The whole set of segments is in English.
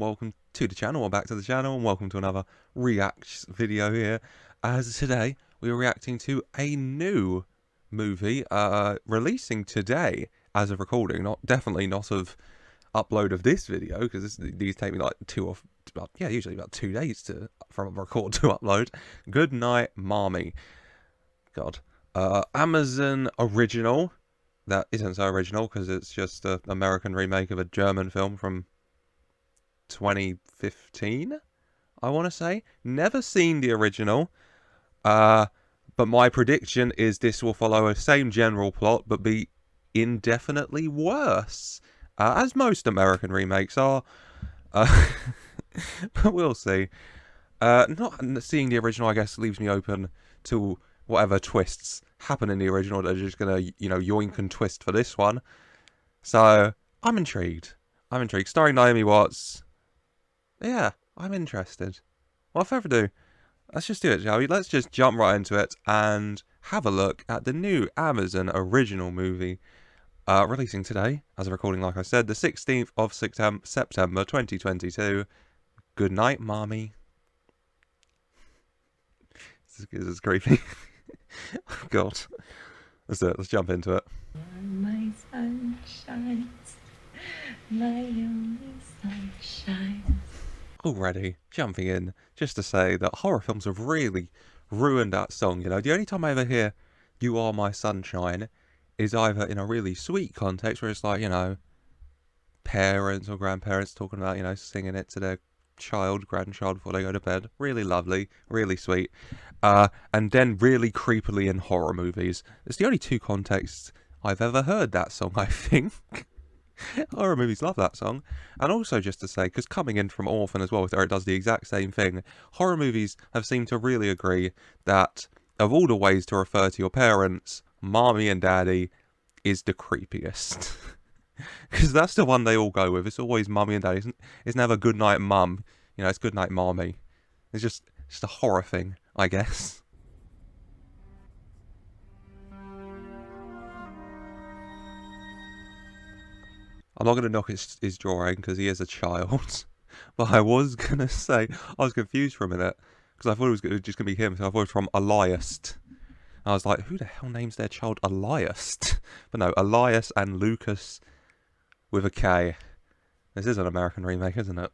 welcome to the channel, or back to the channel, and welcome to another reacts video here. As today, we are reacting to a new movie, releasing today as of recording, definitely not of upload of this video, because these take me like usually about 2 days from record to upload. Goodnight, Mommy. God. Amazon original. That isn't so original because it's just an American remake of a German film from 2015, I want to say. Never seen the original, but my prediction is this will follow a same general plot but be indefinitely worse, as most American remakes are. But we'll see. Not seeing the original, I guess, leaves me open to whatever twists happen in the original that are just gonna, yoink and twist for this one. So I'm intrigued. Starring Naomi Watts. Yeah, I'm interested. Without further ado, let's just do it, shall we? Let's just jump right into it and have a look at the new Amazon original movie, releasing today, as of recording, like I said, the 16th of September 2022. Goodnight, Mommy. This is creepy. Oh, God. Let's do it. Let's jump into it. My sunshine, my only sunshine. Already jumping in just to say that horror films have really ruined that song. The only time I ever hear "You Are My Sunshine" is either in a really sweet context where it's like, parents or grandparents talking about, singing it to their grandchild before they go to bed. Really lovely, really sweet. And then really creepily in horror movies. It's the only two contexts I've ever heard that song, I think. Horror movies love that song. And also just to say, because coming in from Orphan as well, where it does the exact same thing, horror movies have seemed to really agree that of all the ways to refer to your parents, Mommy and Daddy is the creepiest. Because that's the one they all go with. It's always Mummy and Daddy. It's never Goodnight Mum. It's Goodnight Mommy. It's just a horror thing, I guess. I'm not going to knock his drawing because he is a child. But I was going to say, I was confused for a minute because I thought it was just going to be him. So I thought it was from Elias. I was like, who the hell names their child Elias? But no, Elias and Lucas with a K. This is an American remake, isn't it?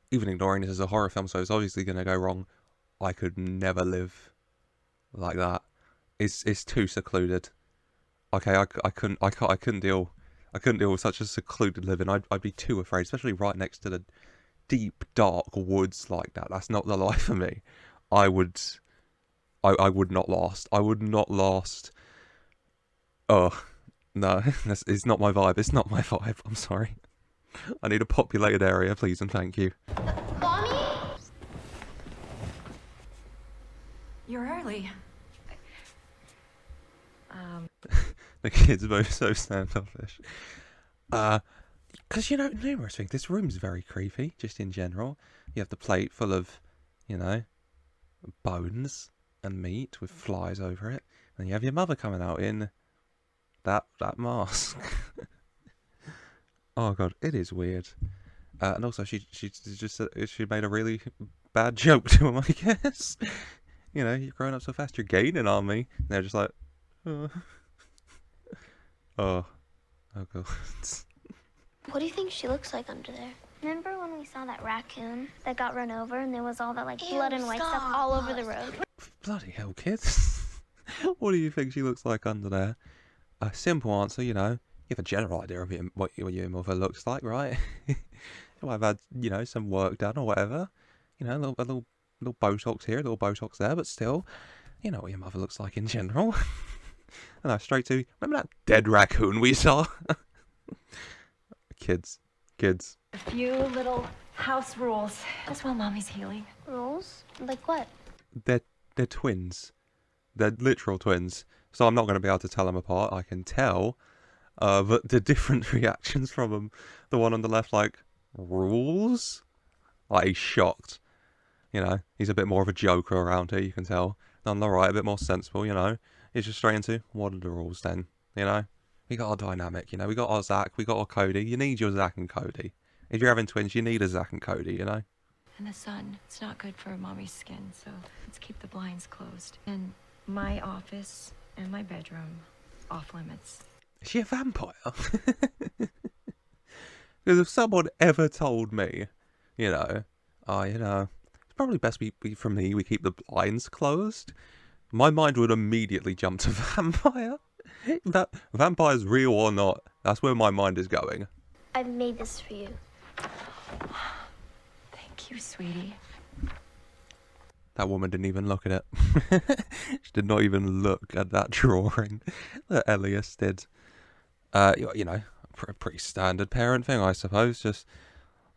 Even ignoring this as a horror film, so it's obviously going to go wrong. I could never live like that. It's too secluded. Okay, I couldn't deal with such a secluded living. I'd be too afraid, especially right next to the deep dark woods like that. That's not the life for me. I would not last. I would not last. Oh no, it's not my vibe. It's not my vibe. I'm sorry. I need a populated area, please and thank you. Mommy? You're early. The kids are both so standoffish. Because, numerous things. This room's very creepy, just in general. You have the plate full of, bones and meat with flies over it. And you have your mother coming out in that mask. Oh, God, it is weird. And also, she made a really bad joke to him, I guess. You're growing up so fast, you're gaining on me. And they're just like, oh. Oh God. What do you think she looks like under there? Remember when we saw that raccoon that got run over and there was all that blood and white stuff all over the road? Bloody hell, kids. What do you think she looks like under there? A simple answer, you have a general idea of what your mother looks like, right? You might have had, some work done or whatever. A little Botox here, a little Botox there, but still, you know what your mother looks like in general. And I straight to, remember that dead raccoon we saw? Kids. A few little house rules as well, Mommy's healing. Rules? Like what? They're twins. They're literal twins. So I'm not going to be able to tell them apart. I can tell. But the different reactions from them. The one on the left, like, rules? Like, he's shocked. He's a bit more of a joker around here, you can tell. On the right, a bit more sensible, He's just straight into, what are the rules then? you know? We got our dynamic, you know? We got our Zach, we got our Cody. You need your Zach and Cody. If you're having twins, you need a Zach and Cody, you know? And the sun, it's not good for mommy's skin, so let's keep the blinds closed. And my office and my bedroom, off limits. Is she a vampire? Because if someone ever told me, you know, oh, you know, it's probably best for me we keep the blinds closed, my mind would immediately jump to vampire. That vampire's real or not, that's where my mind is going. I've made this for you. Thank you, sweetie. That woman didn't even look at it. She did not even look at that drawing that Elias did. You know, pretty standard parent thing, I suppose. Just,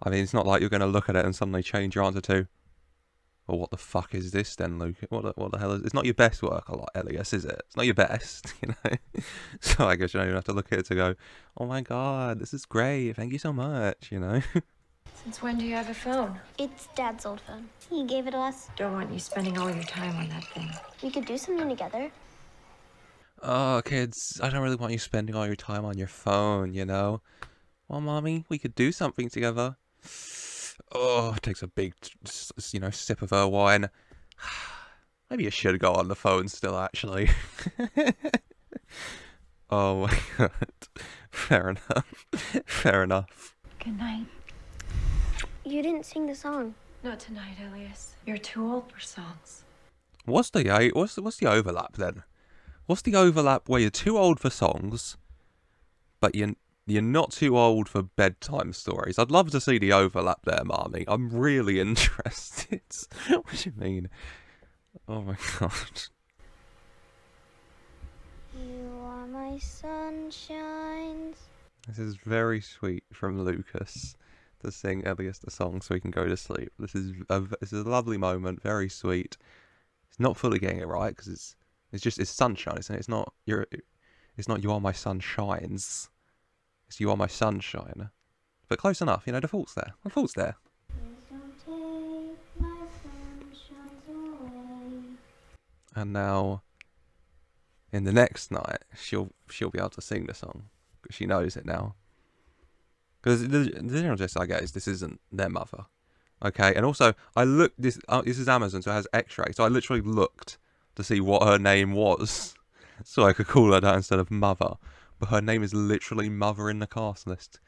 I mean, it's not like you're going to look at it and suddenly change your answer to, well, what the fuck is this then, Luke? What the hell is? It's not your best work a lot, Elias, is it? It's not your best, you know. So I guess you don't even have to look at it to go, oh my god, this is great. Thank you so much, you know. Since when do you have a phone? It's Dad's old phone. He gave it to us. Don't want you spending all your time on that thing. We could do something together. Oh, kids, I don't really want you spending all your time on your phone, you know. Well, Mommy, we could do something together. Oh, takes a big, you know, sip of her wine. Maybe you should go on the phone still, actually. Oh my god. Fair enough. Fair enough. Good night. You didn't sing the song. Not tonight, Elias. You're too old for songs. What's the overlap then? What's the overlap where you're too old for songs, but you're not too old for bedtime stories? I'd love to see the overlap there, Marmee. I'm really interested. What do you mean? Oh my god. You are my sunshines. This is very sweet from Lucas to sing Elias the song so he can go to sleep. This is a lovely moment, very sweet. He's not fully getting it right because it's sunshine, isn't it? It's not you are my sunshines. It's you are my sunshine. But close enough, you know, the fault's there. The fault's there. And now in the next night she'll be able to sing the song because she knows it now. Because the general gist I get is this isn't their mother. Okay, and also I looked this is Amazon, so it has X-ray. So I literally looked to see what her name was, so I could call her that instead of Mother. But her name is literally Mother in the cast list.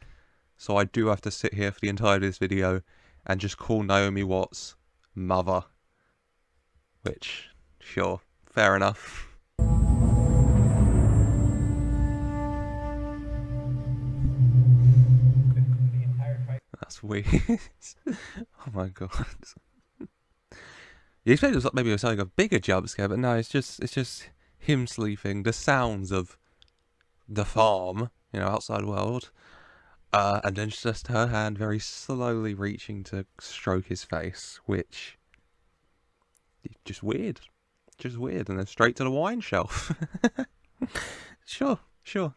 So I do have to sit here for the entirety of this video and just call Naomi Watts Mother. Which, sure, fair enough. That's weird. Oh my god. You expect it was maybe something a bigger jump scare, but no, it's just him sleeping. The sounds of the farm, you know, outside world, and then just her hand very slowly reaching to stroke his face, which just weird, and then straight to the wine shelf. Sure,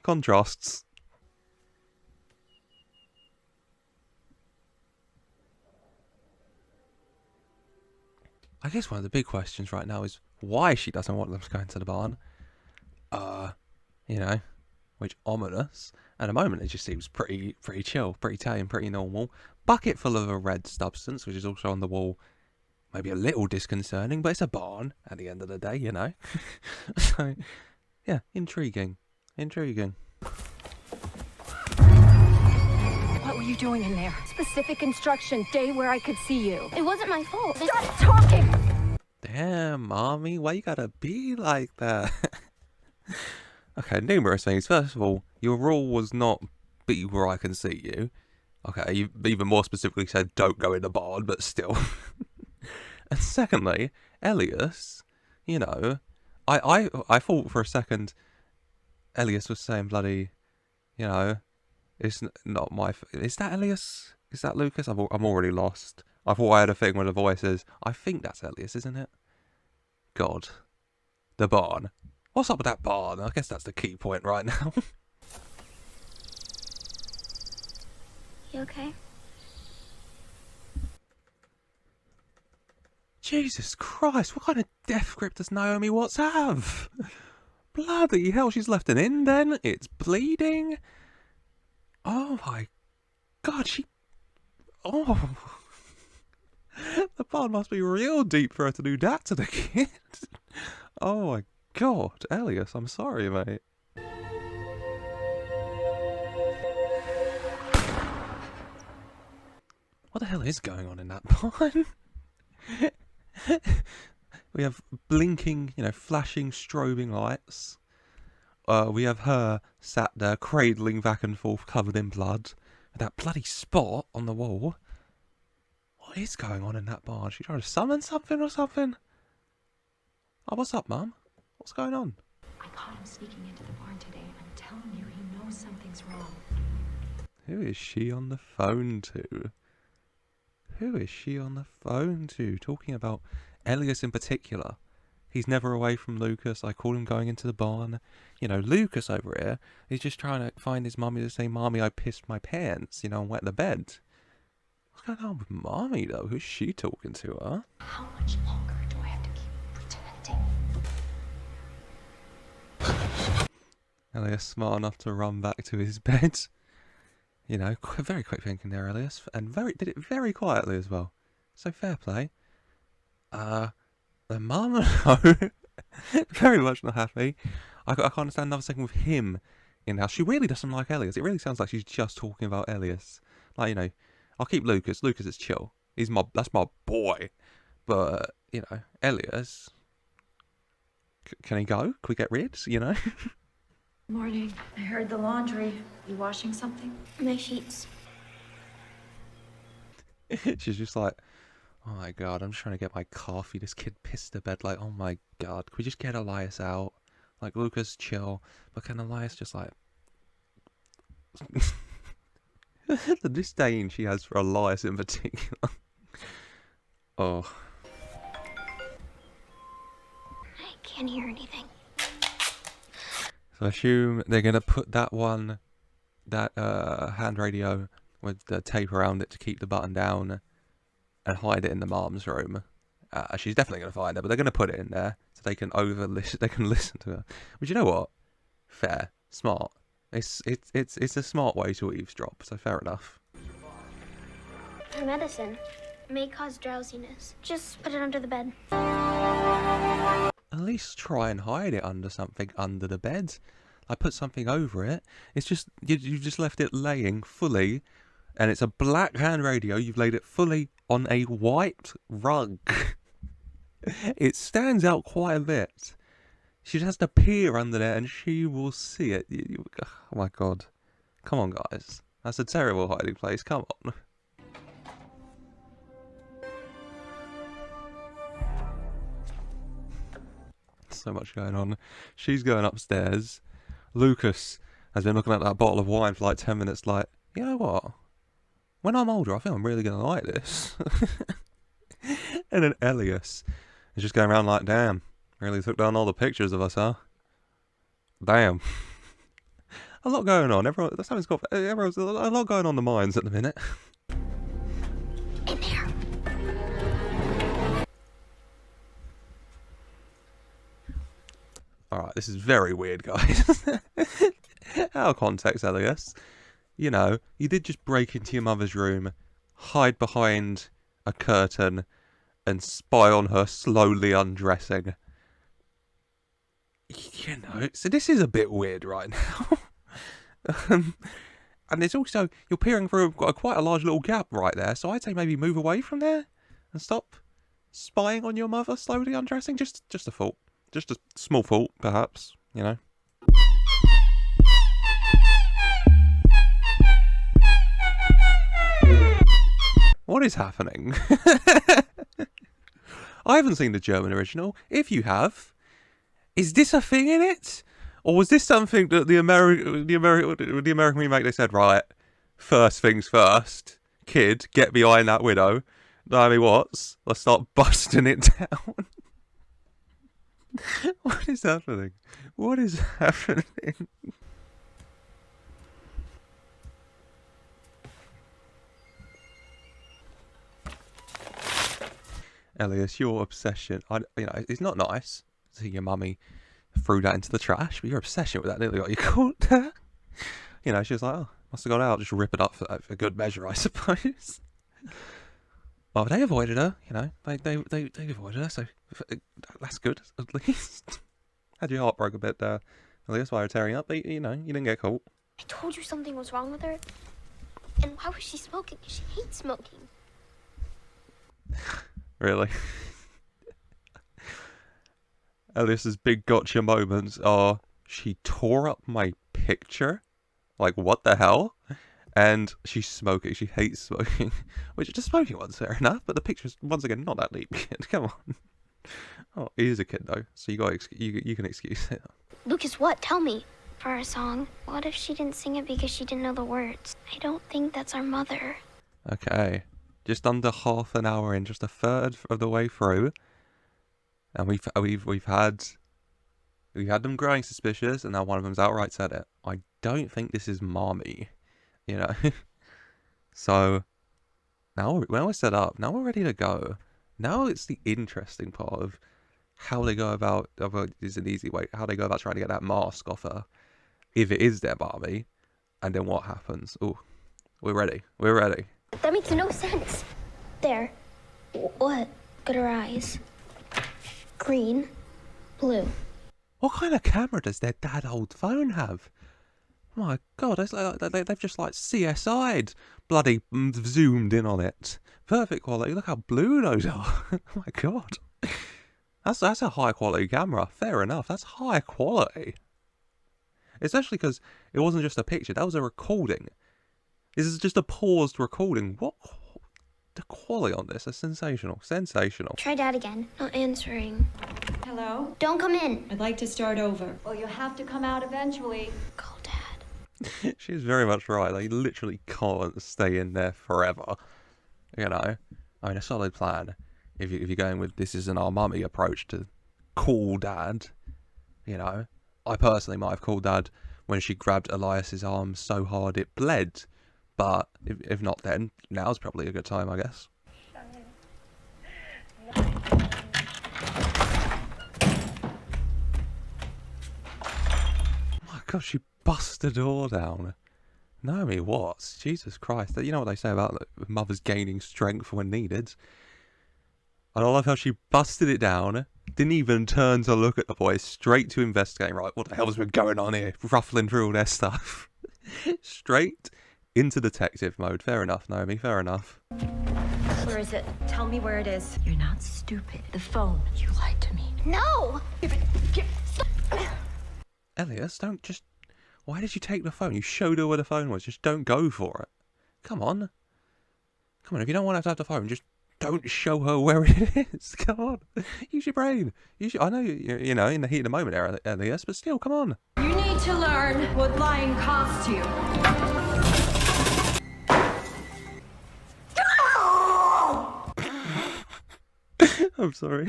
contrasts. I guess one of the big questions right now is why she doesn't want them to go into the barn. You know, which ominous. At the moment, it just seems pretty chill, pretty tame, pretty normal. Bucket full of a red substance, which is also on the wall. Maybe a little disconcerting, but it's a barn at the end of the day, you know. So, yeah, intriguing. What were you doing in there? Specific instruction, day where I could see you. It wasn't my fault. Stop talking! Damn, Mommy, why you gotta be like that? Okay, numerous things. First of all, your rule was not be where I can see you. Okay, you even more specifically said don't go in the barn, but still. And secondly, Elias, you know, I thought for a second Elias was saying bloody, you know, it's not my... Is that Elias? Is that Lucas? I'm already lost. I thought I had a thing where the voice is... I think that's Elias, isn't it? God. The barn. What's up with that barn? I guess that's the key point right now. You okay? Jesus Christ, what kind of death grip does Naomi Watts have? Bloody hell, she's left an indent. It's bleeding. Oh my god, she... Oh... The bond must be real deep for her to do that to the kid. Oh my god, Elias, I'm sorry, mate. What the hell is going on in that barn? We have blinking, flashing, strobing lights. We have her sat there, cradling back and forth, covered in blood. With that bloody spot on the wall. What is going on in that barn? She trying to summon something or something? Oh, what's up, Mum? What's going on? I caught him sneaking into the barn today. I'm telling you, he knows something's wrong. Who is she on the phone to? Who is she on the phone to? Talking about Elias in particular. He's never away from Lucas. I call him going into the barn. Lucas over here, he's just trying to find his mummy to say, Mommy, I pissed my pants, and wet the bed. What's going on with Mommy, though? Who's she talking to, huh? How much longer do I have to keep pretending? Elias smart enough to run back to his bed. Very quick thinking there, Elias. And did it very quietly as well. So fair play. The mum, very much not happy. I can't understand another second with him in house. She really doesn't like Elias. It really sounds like she's just talking about Elias. Like, I'll keep Lucas. Lucas is chill. That's my boy. But, Elias, can he go? Can we get rid, Morning. I heard the laundry. You washing something? My sheets. She's just like, oh my god, I'm just trying to get my coffee. This kid pissed the bed. Like, oh my god, can we just get Elias out? Like, Lucas, chill. But can Elias just like... The disdain she has for Elias in particular. Oh. I can't hear anything. So I assume they're going to put that hand radio with the tape around it to keep the button down and hide it in the mom's room. She's definitely going to find it, but they're going to put it in there so they can listen to her. But you know what? Fair. Smart. It's a smart way to eavesdrop, so fair enough. Her medicine may cause drowsiness. Just put it under the bed. At least try and hide it under something under the bed. I put something over it. It's just you've just left it laying fully, and it's a black hand radio. You've laid it fully on a white rug. It stands out quite a bit. She just has to peer under there, and she will see it. Oh my god! Come on, guys. That's a terrible hiding place. Come on. So much going on. She's going upstairs. Lucas has been looking at that bottle of wine for like 10 minutes like, you know what? When I'm older, I think I'm really going to like this. And then Elias is just going around like, damn, really took down all the pictures of us, huh? Damn. A lot going on. Everyone's a lot going on in the minds at the minute. In there. Alright, this is very weird, guys. Out of context, Elias. You did just break into your mother's room, hide behind a curtain, and spy on her slowly undressing. So this is a bit weird right now. And it's also, you're peering through quite a large little gap right there, so I'd say maybe move away from there and stop spying on your mother slowly undressing. Just a thought. Just a small fault, perhaps, What is happening? I haven't seen the German original. If you have, is this a thing in it? Or was this something that the American remake, they said, right, first things first, kid, get behind that widow. Naomi Watts, let's start busting it down. What is happening? What is happening? Elias, your obsession. It's not nice seeing your mummy threw that into the trash, but your obsession with that nearly got you caught. You know, she was like, oh, must have gone out, just rip it up for good measure, I suppose. Oh, they avoided her, you know, they avoided her, so that's good, at least. Had your heart broke a bit there, at least while you're tearing up, but, you know, you didn't get caught. I told you something was wrong with her. And why was she smoking? She hates smoking. Really. Alice's big gotcha moments are, she tore up my picture? Like, what the hell? And she's smoking. She hates smoking. Which, just smoking one's fair enough, but the picture's, once again, not that deep, kid. Come on. Oh, he is a kid, though, so you can excuse it. Lucas, what? Tell me. For our song, what if she didn't sing it because she didn't know the words? I don't think that's our mother. Okay. Just under half an hour in, just a third of the way through. And we've had them growing suspicious, and now one of them's outright said it. I don't think this is mommy, you know. So now we're set up. Now we're ready to go. Now it's the interesting part of how they go about. Is an easy way. How they go about trying to get that mask off her, if it is their mommy, and then what happens? Oh, we're ready. We're ready. That makes no sense. There. What? Look at her eyes. Green. Blue. What kind of camera does their dad old phone have? My God, it's like they've just like CSI'd, bloody zoomed in on it. Perfect quality. Look how blue those are. Oh my God, that's a high quality camera. Fair enough. That's high quality. Especially because it wasn't just a picture. That was a recording. This is just a paused recording. What? The quality on this is sensational. Sensational. Try Dad again. Not answering. Hello? Don't come in. I'd like to start over. Well, you'll have to come out eventually. Call Dad. She's very much right. They literally can't stay in there forever. You know? I mean, a solid plan. If you're going with this isn't our mummy approach to call Dad, you know? I personally might have called Dad when she grabbed Elias's arm so hard it bled. But if not then, now's probably a good time, I guess. Oh my God, she bust the door down. Naomi, what? Jesus Christ. You know what they say about mothers gaining strength when needed. I love how she busted it down, didn't even turn to look at the boys, straight to investigating. Right, what the hell's been going on here? Ruffling through all their stuff. Straight into detective mode. Fair enough, Naomi, fair enough. Where is it? Tell me where it is. You're not stupid. The phone. You lied to me. No! Elias, don't just... Why did you take the phone? You showed her where the phone was. Just don't go for it. Come on. Come on, if you don't want to have the phone, just don't show her where it is. Come on. Use your brain. I know, you know, in the heat of the moment there, Elias, but still, come on. You need to learn what lying costs you. I'm sorry.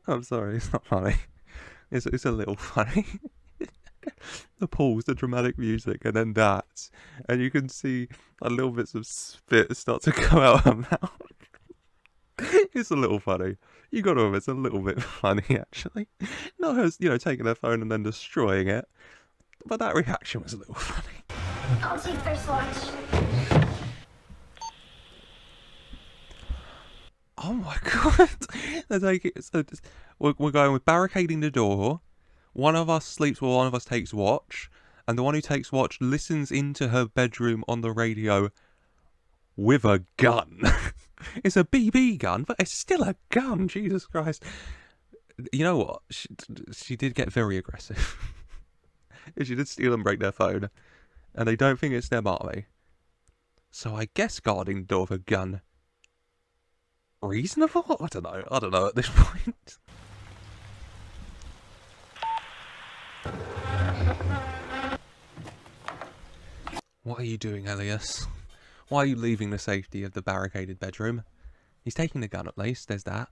I'm sorry, it's not funny. It's a little funny. The pause, the dramatic music, and then that. And you can see a little bits of spit start to come out of her mouth. It's a little funny. You got to admit, it's a little bit funny, actually. Not her, you know, taking her phone and then destroying it. But that reaction was a little funny. I'll take first watch. Oh my God. They're taking, so we're going with barricading the door. One of us sleeps while one of us takes watch. And the one who takes watch listens into her bedroom on the radio with a gun. It's a BB gun, but it's still a gun. Jesus Christ. You know what? She did get very aggressive. She did steal and break their phone. And they don't think it's their mommy. So I guess guarding the door with a gun... reasonable? I don't know at this point. What are you doing, Elias? Why are you leaving the safety of the barricaded bedroom? He's taking the gun at least, there's that.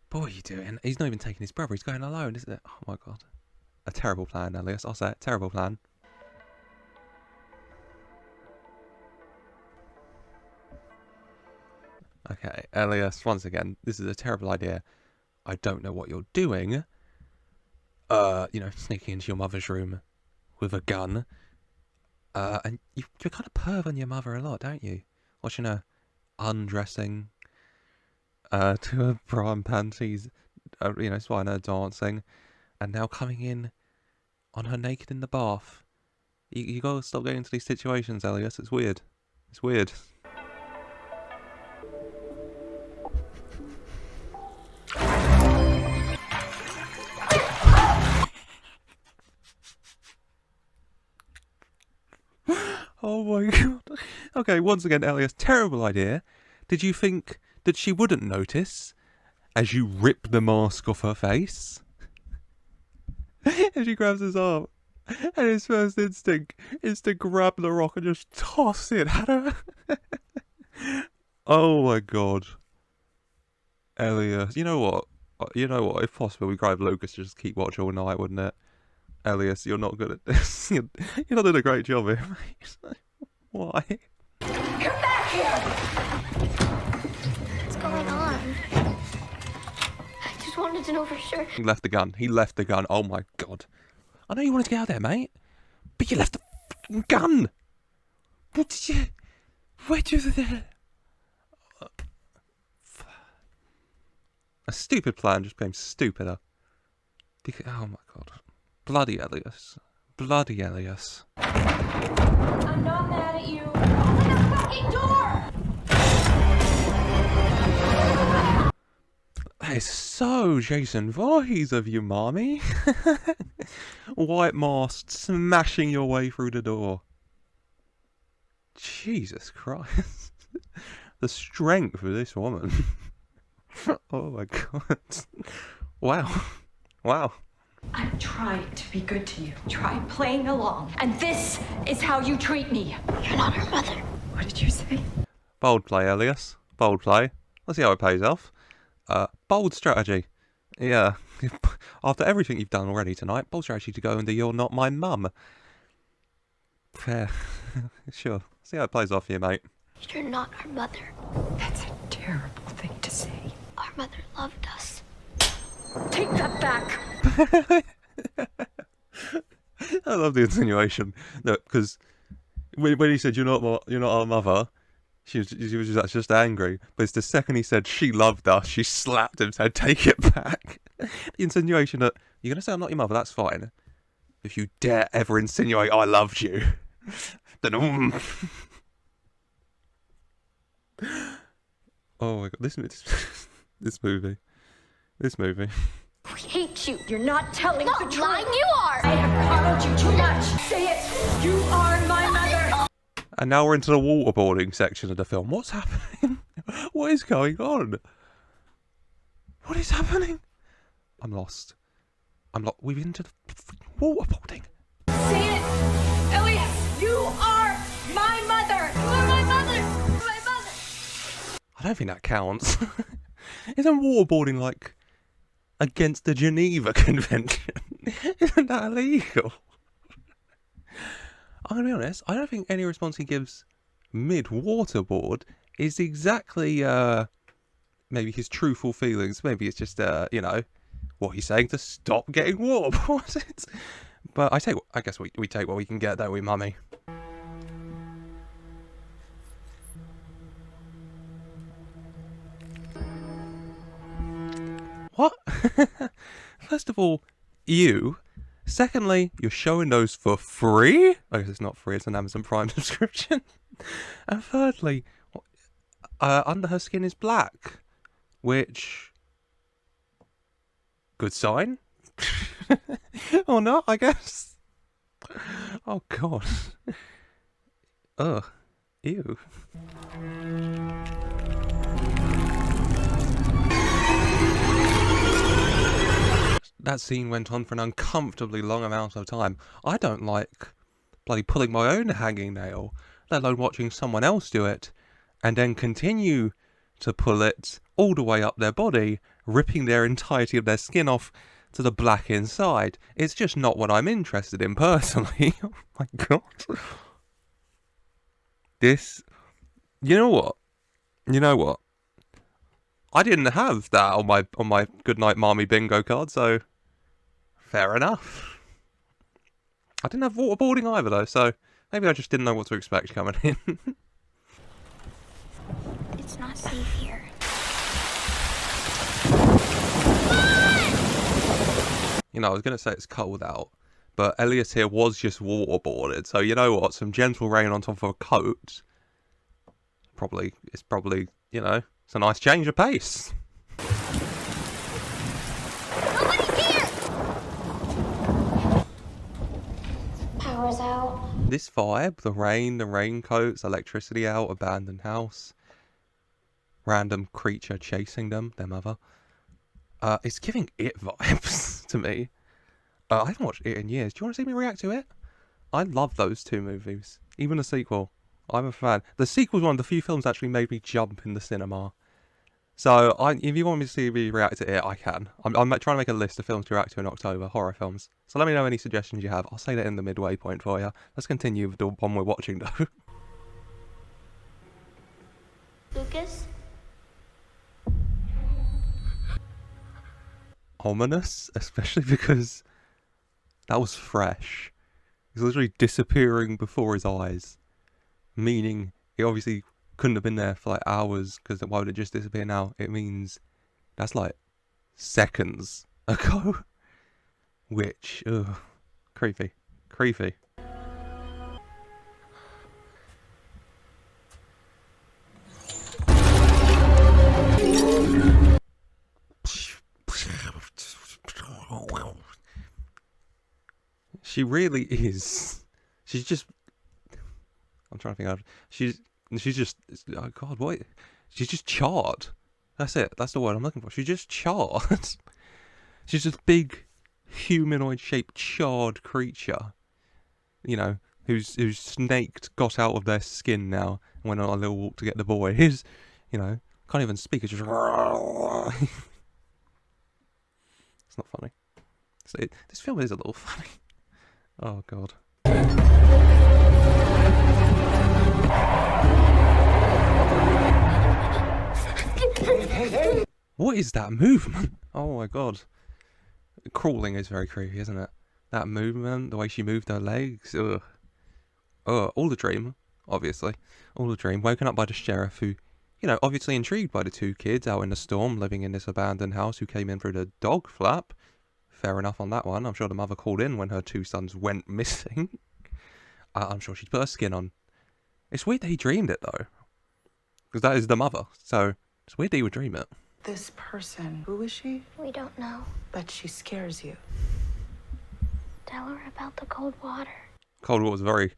But what are you doing? He's not even taking his brother, he's going alone, isn't it? Oh my God. A terrible plan, Elias, I'll say it, terrible plan. Okay, Elias, once again, this is a terrible idea. I don't know what you're doing, sneaking into your mother's room with a gun. And you're kind of perv on your mother a lot, don't you? Watching her undressing to her bra and panties, swine her dancing, and now coming in on her naked in the bath. You gotta stop getting into these situations, Elias. It's weird. It's weird. Oh my god. Okay, once again, Elias, terrible idea. Did you think that she wouldn't notice as you rip the mask off her face? And she grabs his arm, and his first instinct is to grab the rock and just toss it at her. Oh my god. Elias, you know what? If possible, we grab Lucas to just keep watch all night, wouldn't it? Elias, you're not good at this. You're not doing a great job here, mate. Why? Come back here! What's going on? I just wanted to know for sure. He left the gun. He left the gun. Oh my god. I know you wanted to get out there, mate. But you left the fucking gun! What did you... Where'd you... A stupid plan just became stupider. Oh my god. Bloody Elias. Bloody Elias. I'm not mad at you. Open the fucking door! That is so Jason Voorhees of you, mommy. White mask smashing your way through the door. Jesus Christ. The strength of this woman. Oh my god. Wow. Wow. I'm trying to be good to you. Try playing along. And this is how you treat me. You're not her mother. What did you say? Bold play, Elias. Bold play. Let's see how it pays off. Bold strategy. Yeah. After everything you've done already tonight, bold strategy to go into You're Not My Mum. Fair. Sure. See how it plays off for you, mate. You're not our mother. That's a terrible thing to say. Our mother loved us. Take that back. I love the insinuation. No, because when he said you're not our mother, she was just angry. But it's the second he said she loved us, she slapped him and said take it back. The insinuation that you're gonna say I'm not your mother, that's fine. If you dare ever insinuate I loved you, then oh my god, this movie. We hate you. You're not telling Not the truth. lying, you are. I have coddled you too much. Say it. You are my mother. And now we're into the waterboarding section of the film. What's happening? What is going on? What is happening? I'm lost. We've into the waterboarding. Say it. Elias, you are my mother. You are my mother. My mother. I don't think that counts. Isn't waterboarding like against the Geneva Convention? Isn't that illegal? I'm going to be honest, I don't think any response he gives mid-waterboard is exactly, maybe his truthful feelings. Maybe it's just, what he's saying to stop getting waterboarded. But I guess we take what we can get, don't we, mummy? What? First of all, you. Secondly, you're showing those for free? I guess it's not free, it's an Amazon Prime subscription. And thirdly, under her skin is black. Which... good sign? Or not, I guess? Oh, God. Ugh. Ew. That scene went on for an uncomfortably long amount of time. I don't like bloody pulling my own hanging nail, let alone watching someone else do it, and then continue to pull it all the way up their body, ripping their entirety of their skin off to the black inside. It's just not what I'm interested in personally. Oh my god. This... You know what? I didn't have that on my Goodnight Mommy bingo card, so Fair enough. I didn't have waterboarding either though, so maybe I just didn't know what to expect coming in. It's not safe here. You know, I was going to say it's cold out, but Elliot here was just waterboarded, so you know what? Some gentle rain on top of a coat. It's probably, you know, it's a nice change of pace. Nobody's here! Power's out. This vibe, the rain, the raincoats, electricity out, abandoned house, random creature chasing them, their mother. It's giving It vibes to me. I haven't watched It in years. Do you want to see me react to it? I love those two movies. Even the sequel. I'm a fan. The sequel's one of the few films that actually made me jump in the cinema. So, if you want me to see me react to It, I can. I'm trying to make a list of films to react to in October, horror films. So let me know any suggestions you have. I'll say that in the midway point for you. Let's continue with the one we're watching though. Lucas? Ominous, especially because that was fresh. He's literally disappearing before his eyes, meaning he obviously couldn't have been there for like hours, because why would it just disappear now? It means that's like seconds ago. Which, ugh, creepy. She really is. She's just. I'm trying to think. She's just. Oh God, what? She's just charred. That's it. That's the word I'm looking for. She's just charred. She's just big, humanoid-shaped charred creature. You know, who's snaked, got out of their skin now, and went on a little walk to get the boy. Who's, you know, can't even speak. It's just. It's not funny. This film is a little funny. Oh God. What is that movement? Oh my God. Crawling is very creepy, isn't it? That movement, the way she moved her legs. Ugh. All the dream, obviously. All the dream. Woken up by the sheriff who, you know, obviously intrigued by the two kids out in the storm living in this abandoned house who came in through the dog flap. Fair enough on that one. I'm sure the mother called in when her two sons went missing. I'm sure she'd put her skin on. It's weird that he dreamed it, though. Because that is the mother. So, it's weird that he would dream it. This person, who is she? We don't know. But she scares you. Tell her about the cold water. Cold water's a very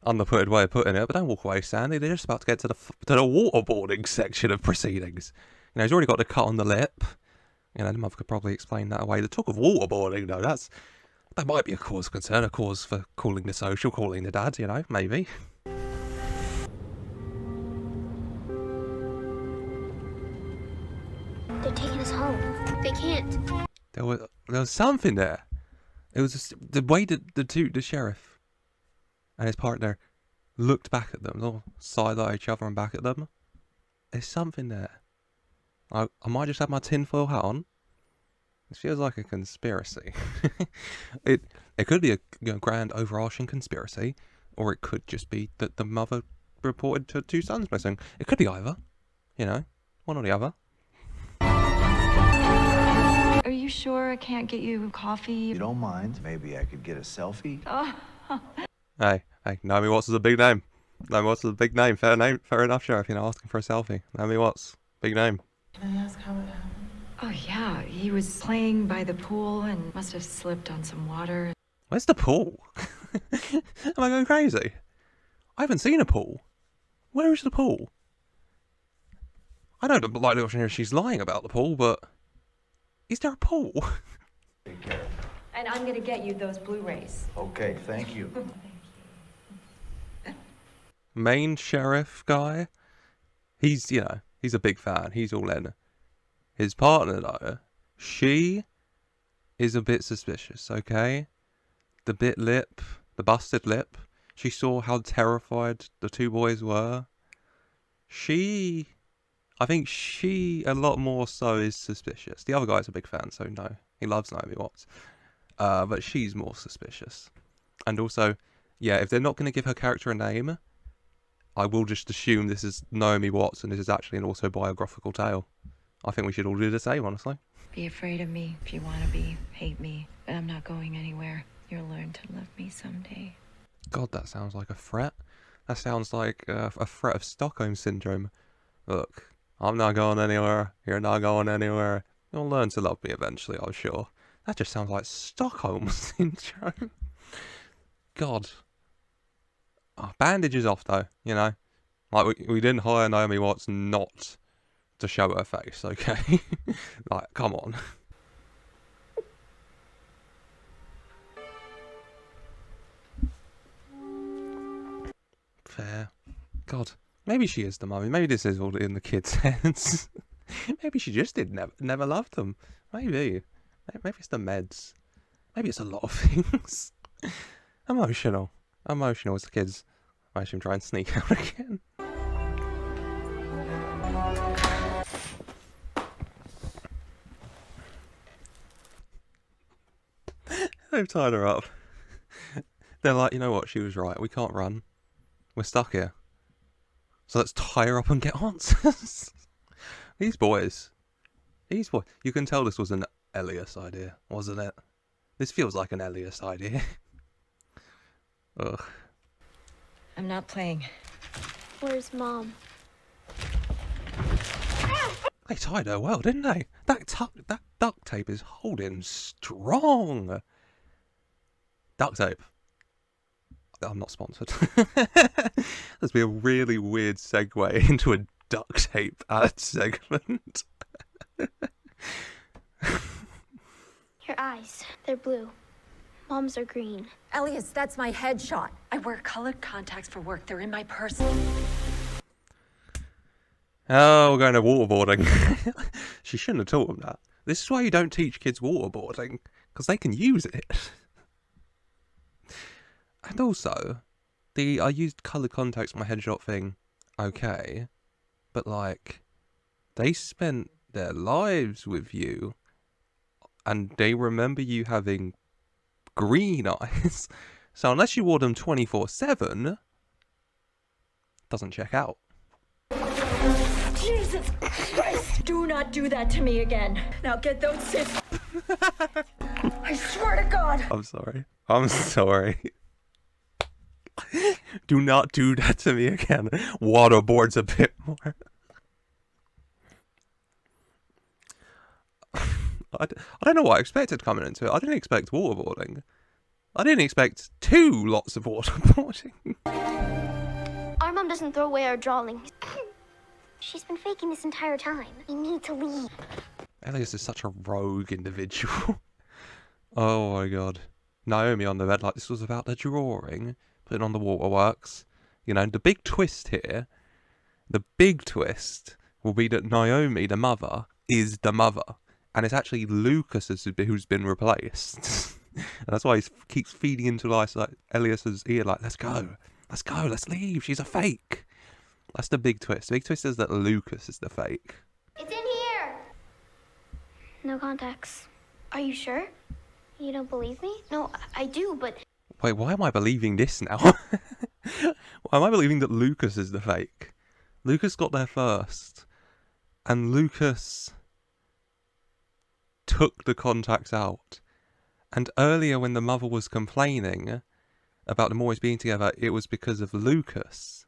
underputted way of putting it, but don't walk away, Sandy. They're just about to get to the waterboarding section of proceedings. You know, he's already got the cut on the lip. You know, the mother could probably explain that away. The talk of waterboarding, though, that might be a cause of concern, a cause for calling the social, calling the dad, you know, maybe. They're taking us home. They can't. There was something there. It was just the way that the sheriff and his partner looked back at them, all side at each other and back at them. There's something there. I might just have my tinfoil hat on. This feels like a conspiracy. It could be a grand overarching conspiracy, or it could just be that the mother reported her two sons missing. It could be either. You know, one or the other. Are you sure I can't get you coffee? You don't mind? Maybe I could get a selfie? Hey, Naomi Watts is a big name. Naomi Watts is a big name. Fair enough, Sheriff. You know, asking for a selfie. Naomi Watts, big name. Can I ask how it happened? Oh, yeah. He was playing by the pool and must have slipped on some water. Where's the pool? Am I going crazy? I haven't seen a pool. Where is the pool? I don't like the option here she's lying about the pool, but is there a pool? Take care. And I'm gonna get you those Blu-rays. Okay, thank you. Main sheriff guy, he's a big fan. He's all in. His partner, though, she is a bit suspicious, okay? The busted lip. She saw how terrified the two boys were. I think she, a lot more so, is suspicious. The other guy's a big fan, so no. He loves Naomi Watts. But she's more suspicious. And also, yeah, if they're not going to give her character a name, I will just assume this is Naomi Watts and this is actually an autobiographical tale. I think we should all do the same, honestly. Be afraid of me if you want to be. Hate me. But I'm not going anywhere. You'll learn to love me someday. God, that sounds like a threat. That sounds like a threat of Stockholm Syndrome. Look, I'm not going anywhere. You're not going anywhere. You'll learn to love me eventually, I'm sure. That just sounds like Stockholm Syndrome. God. Oh, bandages off, though, you know. Like, we didn't hire Naomi Watts not to show her face, okay? Like, come on. Fair. God. Maybe she is the mummy. Maybe this is all in the kids' heads. Maybe she just never loved them. Maybe. Maybe it's the meds. Maybe it's a lot of things. Emotional. Emotional as the kids. I assume try and sneak out again. They've tied her up. They're like, you know what, she was right. We can't run. We're stuck here. So let's tie her up and get answers. These boys. You can tell this was an Elias idea, wasn't it? This feels like an Elias idea. Ugh. I'm not playing. Where's Mom? They tied her well, didn't they? That duct tape is holding strong. Duct tape. I'm not sponsored. There's be a really weird segue into a duct tape ad segment. Your eyes, they're blue. Mom's are green. Elias, that's my headshot. I wear colored contacts for work. They're in my purse. Oh, we're going to waterboarding. She shouldn't have taught them that. This is why you don't teach kids waterboarding, because they can use it. And also, I used coloured contacts on my headshot thing, okay, but like, they spent their lives with you, and they remember you having green eyes, so unless you wore them 24/7, doesn't check out. Jesus Christ! Do not do that to me again. Now get those zips. I swear to God. I'm sorry. I'm sorry. Do not do that to me again. Waterboard's a bit more. I don't know what I expected coming into it. I didn't expect waterboarding. I didn't expect lots of waterboarding. Our mom doesn't throw away our drawings. She's been faking this entire time. We need to leave. Elias is such a rogue individual. Oh my god. Naomi on the bed like this was about the drawing. Putting on the waterworks. You know, the big twist here, the big twist will be that Naomi, the mother, is the mother. And it's actually Lucas who's been replaced. And that's why he keeps feeding into like Elias's ear like, let's go, let's leave, she's a fake. That's the big twist. The big twist is that Lucas is the fake. It's in here. No contacts. Are you sure? You don't believe me? No, I do, but... Wait, why am I believing this now? Why am I believing that Lucas is the fake? Lucas got there first. And Lucas took the contacts out. And earlier when the mother was complaining about them always being together, it was because of Lucas.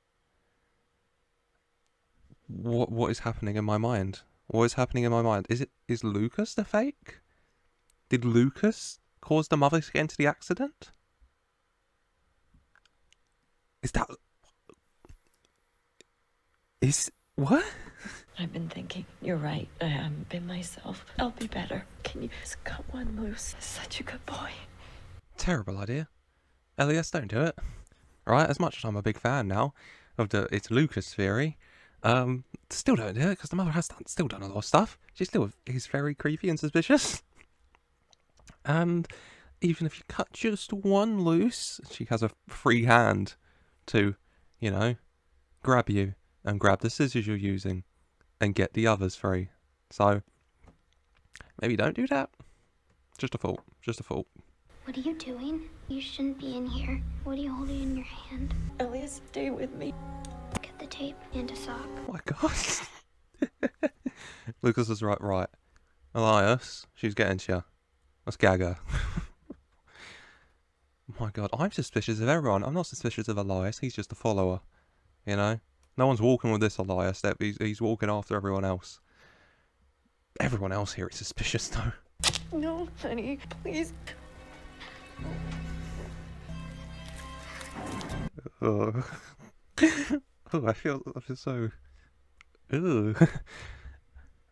What is happening in my mind? What is happening in my mind? Is Lucas the fake? Did Lucas cause the mother to get into the accident? What? I've been thinking. You're right. I haven't been myself. I'll be better. Can you just cut one loose? Such a good boy. Terrible idea. Elias, don't do it. Alright, as much as I'm a big fan now of it's Lucas theory, still don't do it because the mother has still done a lot of stuff. She still is very creepy and suspicious. And even if you cut just one loose, she has a free hand to, you know, grab you and grab the scissors you're using and get the others free. So, maybe don't do that. Just a thought. Just a thought. What are you doing? You shouldn't be in here. What are you holding in your hand? Elias, stay with me. Get the tape and a sock. Oh my god. Lucas is right. Elias, she's getting to you. Let's gag her. Oh my god, I'm suspicious of everyone. I'm not suspicious of Elias. He's just a follower. You know? No one's walking with this Elias. He's walking after everyone else. Everyone else here is suspicious though. No, honey, please. Ugh. Oh, I feel so. Ugh.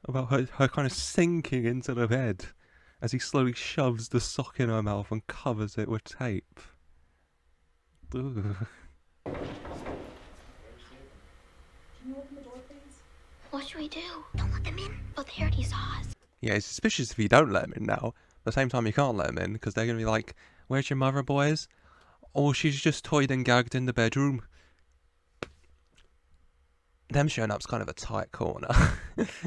About her kind of sinking into the bed as he slowly shoves the sock in her mouth and covers it with tape. Ugh. What should we do? Don't let them in. But they already saw us. Yeah, it's suspicious if you don't let him in now. At the same time, you can't let him in because they're going to be like, "Where's your mother, boys?" "Oh, she's just toyed and gagged in the bedroom." Them showing up's kind of a tight corner.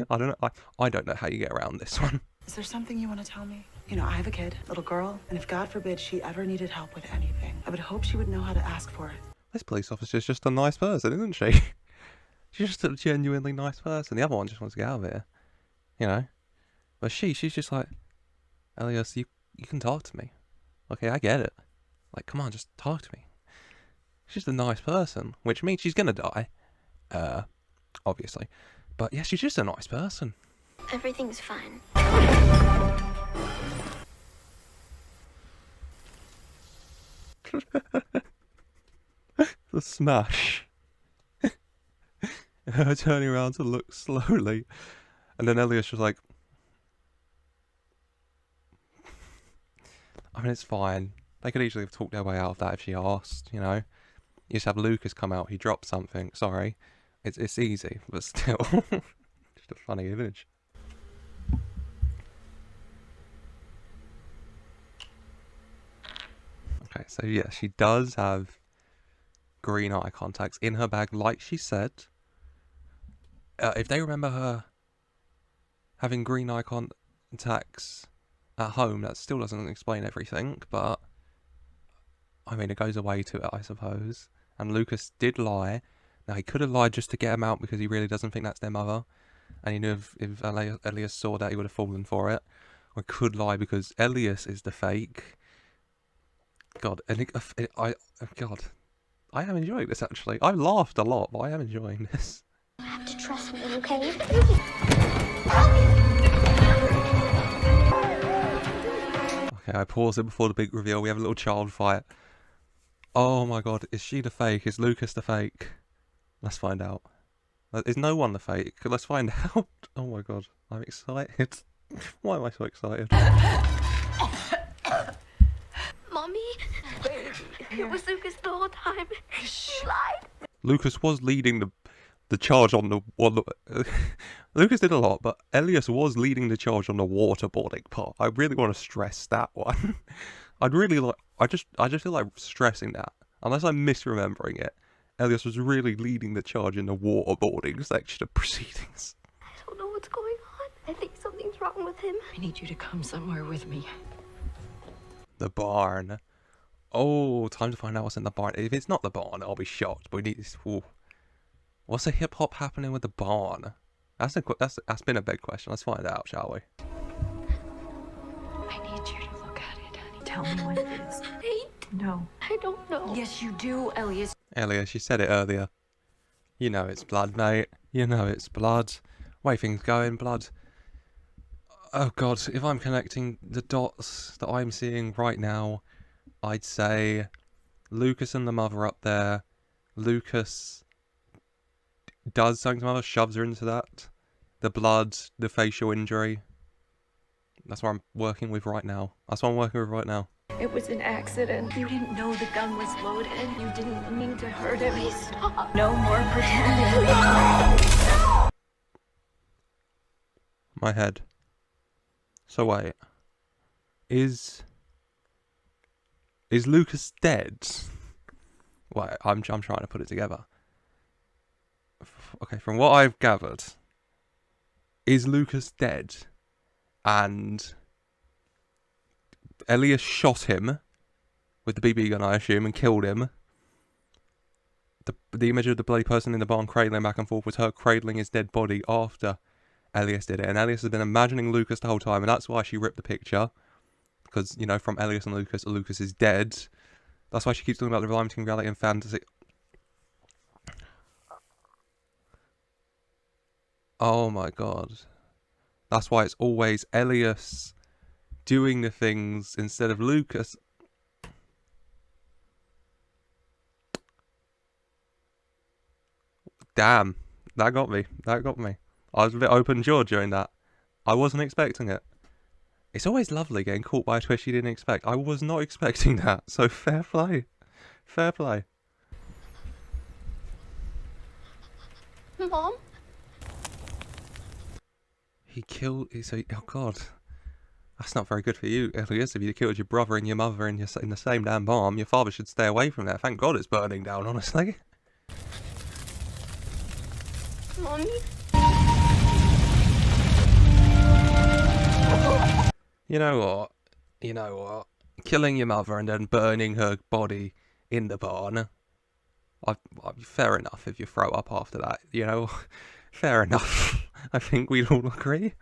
I don't know. I don't know how you get around this one. Is there something you want to tell me? You know, I have a kid, little girl, and if God forbid she ever needed help with anything, I would hope she would know how to ask for it. This police officer's just a nice person, isn't she? She's just a genuinely nice person. The other one just wants to get out of here, you know. But she's just like, "Elias, you can talk to me. Okay, I get it. Like, come on, just talk to me." She's just a nice person, which means she's gonna die, obviously. But yeah, she's just a nice person. Everything's fine. The smash. Her turning around to look slowly, and then Elias was like, I mean, it's fine. They could easily have talked their way out of that if she asked, you know. You just have Lucas come out, he dropped something, sorry. It's easy, but still. Just a funny image. Okay, so yeah, she does have green eye contacts in her bag, like she said. If they remember her having green eye contacts at home, that still doesn't explain everything, but I mean, it goes away to it, I suppose. And Lucas did lie. Now, he could have lied just to get him out because he really doesn't think that's their mother. And he knew if Elias saw that, he would have fallen for it. Or he could lie because Elias is the fake. God, God, I am enjoying this, actually. I laughed a lot, but I am enjoying this. You have to trust me, okay? Okay, I pause it before the big reveal. We have a little child fight. Oh my god, is she the fake? Is Lucas the fake? Let's find out. Is no one the fake? Let's find out. Oh my god, I'm excited. Why am I so excited? Mommy? Baby. It was Lucas the whole time. He lied. Lucas was leading the charge on the Lucas did a lot, but Elias was leading the charge on the waterboarding part. I really want to stress that one. I'd really like. I just feel like stressing that, unless I'm misremembering it. Elias was really leading the charge in the waterboarding section of proceedings. I don't know what's going on. I think something's wrong with him. I need you to come somewhere with me. The barn. Oh, time to find out what's in the barn. If it's not the barn, I'll be shocked. But we need this. Ooh. What's the hip hop happening with the barn? That's been a big question. Let's find out, shall we? I need you to look at it, honey. Tell me when it is. No. I don't know. Yes, you do, Elias. Elias, you said it earlier. You know it's blood, mate. You know it's blood. Way things going, blood. Oh god, if I'm connecting the dots that I'm seeing right now, I'd say Lucas and the mother up there. Lucas does something to mother, shoves her into that. The blood, the facial injury. That's what I'm working with right now. It was an accident. You didn't know the gun was loaded. You didn't mean to hurt him. Please stop. No more pretending. My head. So wait. Is Lucas dead? Wait, I'm trying to put it together. Okay, from what I've gathered, is Lucas dead? And Elias shot him with the BB gun, I assume, and killed him. The image of the bloody person in the barn cradling back and forth was her cradling his dead body after Elias did it. And Elias has been imagining Lucas the whole time, and that's why she ripped the picture. Because, you know, from Elias and Lucas, Lucas is dead. That's why she keeps talking about the rhyme between reality and fantasy. Oh my god. That's why it's always Elias doing the things instead of Lucas. Damn. That got me. That got me. I was a bit open-jawed during that. I wasn't expecting it. It's always lovely getting caught by a twist you didn't expect. I was not expecting that, so fair play. Fair play. Mom? He killed... Oh, God. That's not very good for you, Elias. If you killed your brother and your mother in the same damn bomb, your father should stay away from that. Thank God it's burning down, honestly. Mommy? You know what? You know what? Killing your mother and then burning her body in the barn. Fair enough if you throw up after that, you know? Fair enough. I think we'd all agree.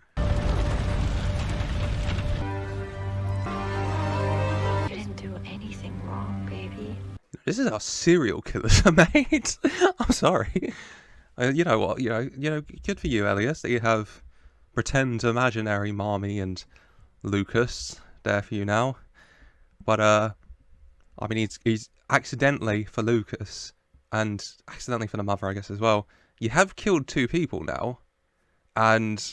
You didn't do anything wrong, baby. This is how serial killers are made. I'm sorry. You know what? You know, good for you, Elias, that you have pretend imaginary Marmy and Lucas there for you now. But I mean, he's accidentally for Lucas and accidentally for the mother, I guess, as well. You have killed 2 people now, and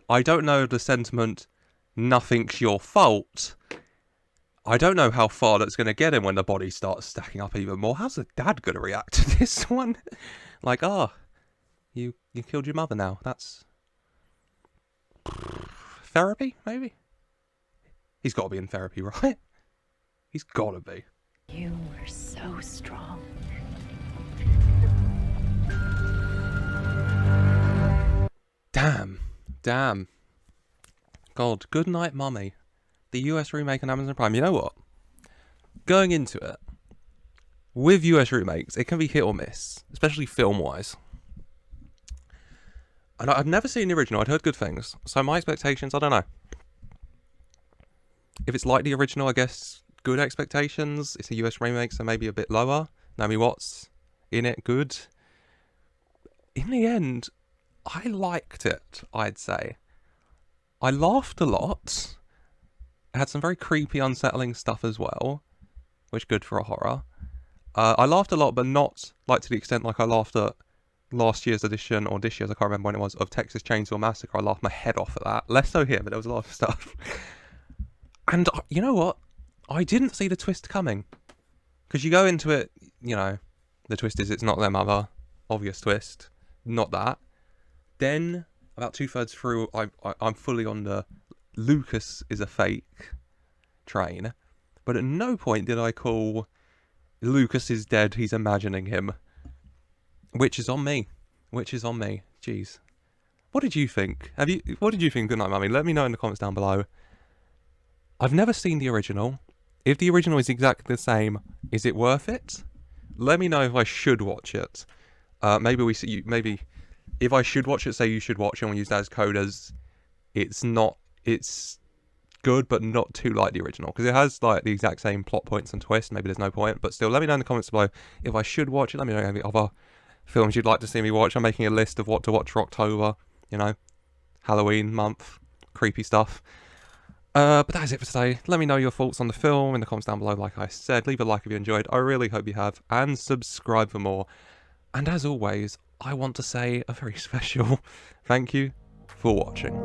I don't know the sentiment, nothing's your fault. I don't know how far that's going to get him when the body starts stacking up even more. How's the dad going to react to this one? Like, you killed your mother now. That's therapy, maybe? He's got to be in therapy, right? He's got to be. You were so strong. Damn. God, Goodnight, Mummy. The US remake on Amazon Prime. You know what? Going into it, with US remakes, it can be hit or miss, especially film-wise. And I've never seen the original. I'd heard good things. So my expectations, I don't know. If it's like the original, I guess good expectations. It's a US remake, so maybe a bit lower. Naomi Watts in it, good. In the end, I liked it, I'd say. I laughed a lot. It had some very creepy, unsettling stuff as well, which good for a horror. I laughed a lot, but not like to the extent like I laughed at last year's edition, or this year's, I can't remember when it was, of Texas Chainsaw Massacre. I laughed my head off at that. Less so here, but there was a lot of stuff. And you know what? I didn't see the twist coming. Because you go into it, you know, the twist is it's not their mother. Obvious twist. Not that. Then, about 2/3 through, I'm fully on the Lucas is a fake train. But at no point did I call Lucas is dead, he's imagining him. Which is on me. Jeez. What did you think? What did you think of Goodnight, Mummy? Let me know in the comments down below. I've never seen the original. If the original is exactly the same, is it worth it? Let me know if I should watch it. Maybe if I should watch it, say you should watch it, and we'll use that as code as it's good, but not too like the original. Because it has like the exact same plot points and twists. Maybe there's no point. But still, let me know in the comments below if I should watch it. Let me know any other films you'd like to see me watch. I'm making a list of what to watch for October. You know, Halloween month, creepy stuff. But that is it for today. Let me know your thoughts on the film in the comments down below. Like I said, leave a like if you enjoyed. I really hope you have. And subscribe for more. And as always, I want to say a very special thank you for watching.